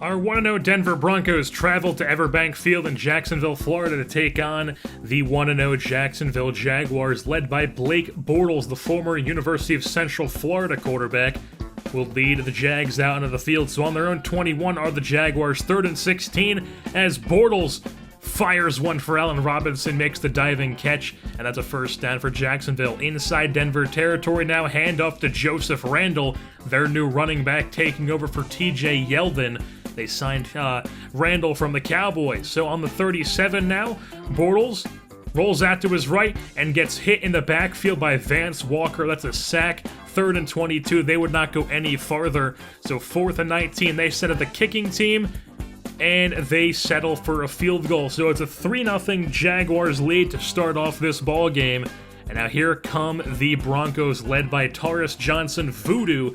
Our 1-0 Denver Broncos traveled to Everbank Field in Jacksonville, Florida to take on the 1-0 Jacksonville Jaguars, led by Blake Bortles, the former University of Central Florida quarterback, will lead the Jags out into the field. So on their own 21 are the Jaguars, 3rd and 16, as Bortles fires one for Allen Robinson, makes the diving catch, and that's a first down for Jacksonville. Inside Denver territory now, handoff to Joseph Randle, their new running back, taking over for TJ Yeldon. They signed Randall from the Cowboys. So on the 37 now, Bortles rolls out to his right and gets hit in the backfield by Vance Walker. That's a sack. 3rd and 22. They would not go any farther. So 4th and 19. They set up the kicking team, and they settle for a field goal. So it's a 3-0 Jaguars lead to start off this ball game. And now here come the Broncos, led by Taurus Johnson Voodoo,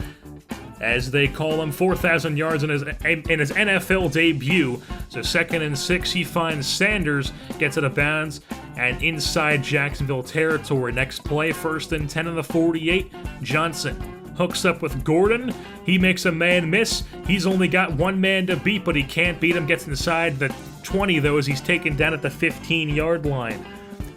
as they call him, 4,000 yards in his NFL debut. So 2nd and 6, he finds Sanders, gets out of bounds, and inside Jacksonville territory. Next play, 1st and 10 on the 48. Johnson hooks up with Gordon. He makes a man miss. He's only got one man to beat, but he can't beat him. Gets inside the 20, though, as he's taken down at the 15-yard line.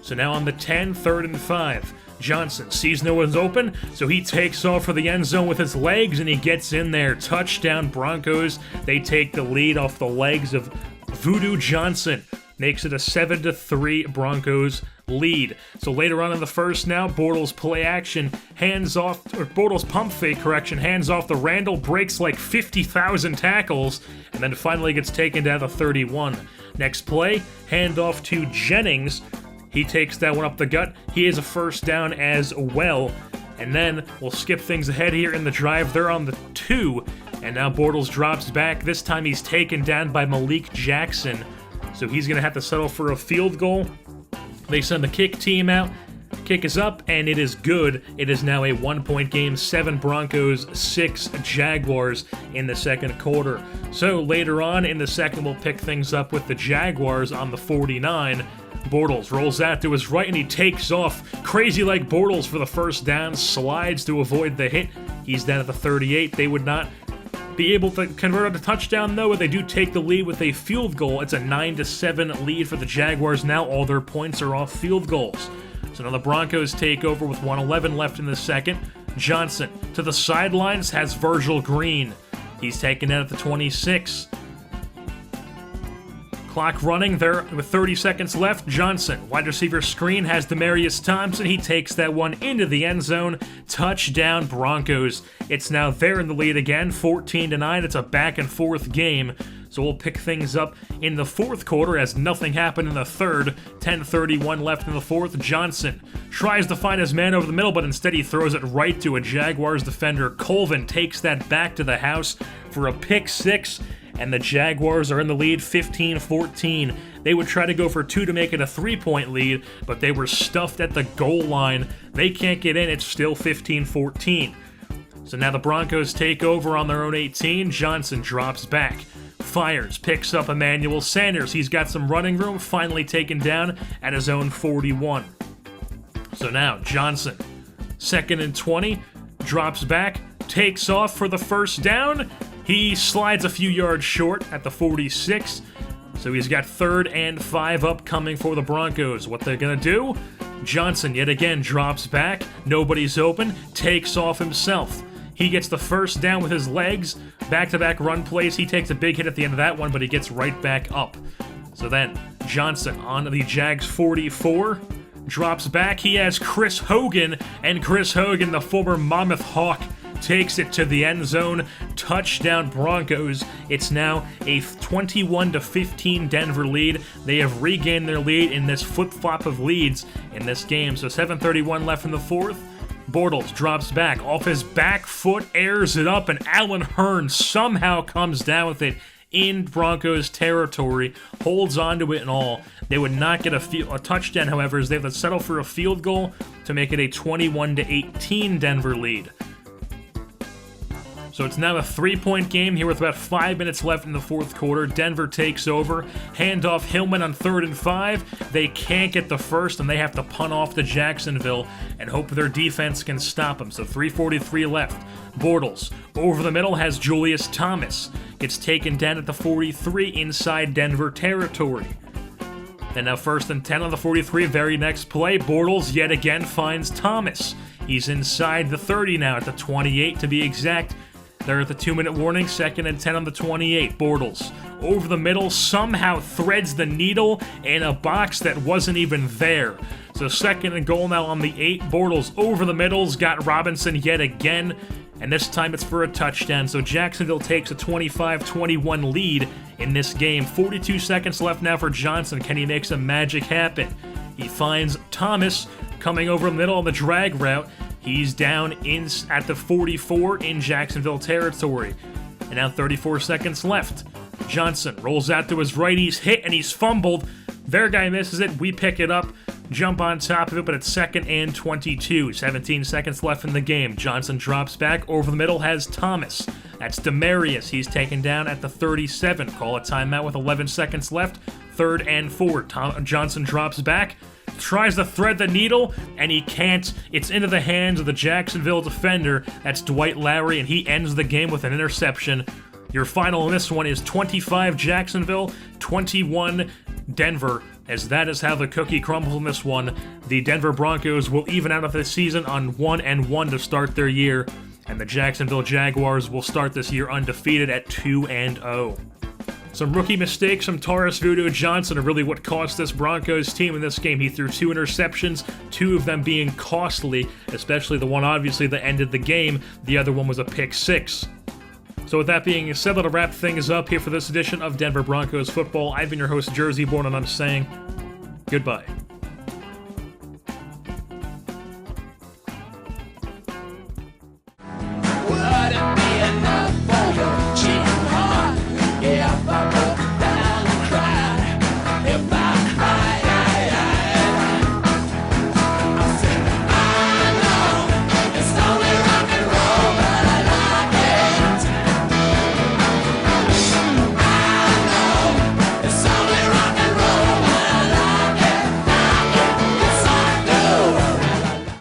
So now on the 10, 3rd and 5. Johnson sees no one's open, so he takes off for the end zone with his legs, and he gets in there. Touchdown Broncos. They take the lead off the legs of Voodoo Johnson. Makes it a 7-3 Broncos lead. So later on in the first now, Bortles play action, Bortles pump fake correction, hands off the Randall, breaks like 50,000 tackles, and then finally gets taken down to 31. Next play, handoff to Jennings. He takes that one up the gut. He has a first down as well. And then we'll skip things ahead here in the drive. They're on the 2. And now Bortles drops back. This time he's taken down by Malik Jackson. So he's going to have to settle for a field goal. They send the kick team out. Kick is up, and it is good. It is now a 1-point game. 7 Broncos, 6 Jaguars in the second quarter. So later on in the second, we'll pick things up with the Jaguars on the 49. Bortles rolls out to his right, and he takes off. Crazy like Bortles for the first down, slides to avoid the hit. He's down at the 38. They would not be able to convert a touchdown, though, but they do take the lead with a field goal. It's a 9-7 lead for the Jaguars. Now all their points are off field goals. So now the Broncos take over with 1:11 left in the second. Johnson to the sidelines has Virgil Green. He's taken out at the 26. Clock running there with 30 seconds left. Johnson, wide receiver screen, has Demarius Thompson. He takes that one into the end zone. Touchdown Broncos. It's now they're in the lead again, 14-9. It's a back and forth game. So we'll pick things up in the fourth quarter as nothing happened in the third. 10:31 left in the fourth. Johnson tries to find his man over the middle, but instead he throws it right to a Jaguars defender. Colvin takes that back to the house for a pick six. And the Jaguars are in the lead 15-14. They would try to go for 2 to make it a 3-point lead, but they were stuffed at the goal line. They can't get in. It's still 15-14. So now the Broncos take over on their own 18. Johnson drops back, fires, picks up Emmanuel Sanders. He's got some running room, finally taken down at his own 41. So now Johnson, 2nd and 20, drops back, takes off for the first down. He slides a few yards short at the 46, so he's got 3rd and 5 upcoming for the Broncos. What they're going to do? Johnson yet again drops back, nobody's open, takes off himself. He gets the first down with his legs, back-to-back run plays. He takes a big hit at the end of that one, but he gets right back up. So then, Johnson on the Jags 44, drops back. He has Chris Hogan, and Chris Hogan, the former Monmouth Hawk, takes it to the end zone. Touchdown Broncos. It's now a 21-15 Denver lead. They have regained their lead in this flip-flop of leads in this game. So 7:31 left in the fourth. Bortles drops back off his back foot, airs it up, and Allen Hurns somehow comes down with it in Broncos territory, holds on to it and all. They would not get a touchdown, however, as they have to settle for a field goal to make it a 21-18 Denver lead. So it's now a 3-point game here with about 5 minutes left in the fourth quarter. Denver takes over. Handoff Hillman on 3rd and 5. They can't get the first, and they have to punt off to Jacksonville and hope their defense can stop them. So 3:43 left. Bortles Over the middle has Julius Thomas. Gets taken down at the 43 inside Denver territory. Then now 1st and 10 on the 43, very next play, Bortles yet again finds Thomas. He's inside the 30 now at the 28 to be exact. They're at the 2-minute warning, 2nd and 10 on the 28. Bortles over the middle, somehow threads the needle in a box that wasn't even there. So 2nd and goal now on the 8. Bortles over the middle's got Robinson yet again, and this time it's for a touchdown. So Jacksonville takes a 25-21 lead in this game. 42 seconds left now for Johnson. Can he make some magic happen? He finds Thomas coming over the middle on the drag route. He's down at the 44 in Jacksonville territory. And now 34 seconds left. Johnson rolls out to his right. He's hit and he's fumbled. Their guy misses it. We pick it up, jump on top of it, but it's 2nd and 22. 17 seconds left in the game. Johnson drops back. Over the middle has Thomas. That's Demarius. He's taken down at the 37. Call a timeout with 11 seconds left. 3rd and 4. Johnson drops back. Tries to thread the needle, and he can't. It's into the hands of the Jacksonville defender. That's Dwight Lowry, and he ends the game with an interception. Your final in this one is 25 Jacksonville, 21 Denver, as that is how the cookie crumbles in this one. The Denver Broncos will even out of this season on 1-1 to start their year, and the Jacksonville Jaguars will start this year undefeated at 2-0. Some rookie mistakes from Taurus Voodoo Johnson are really what cost this Broncos team in this game. He threw 2 interceptions, 2 of them being costly, especially the one obviously that ended the game. The other one was a pick 6. So with that being said, that'll wrap things up here for this edition of Denver Broncos football. I've been your host, Jersey Born, and I'm saying goodbye.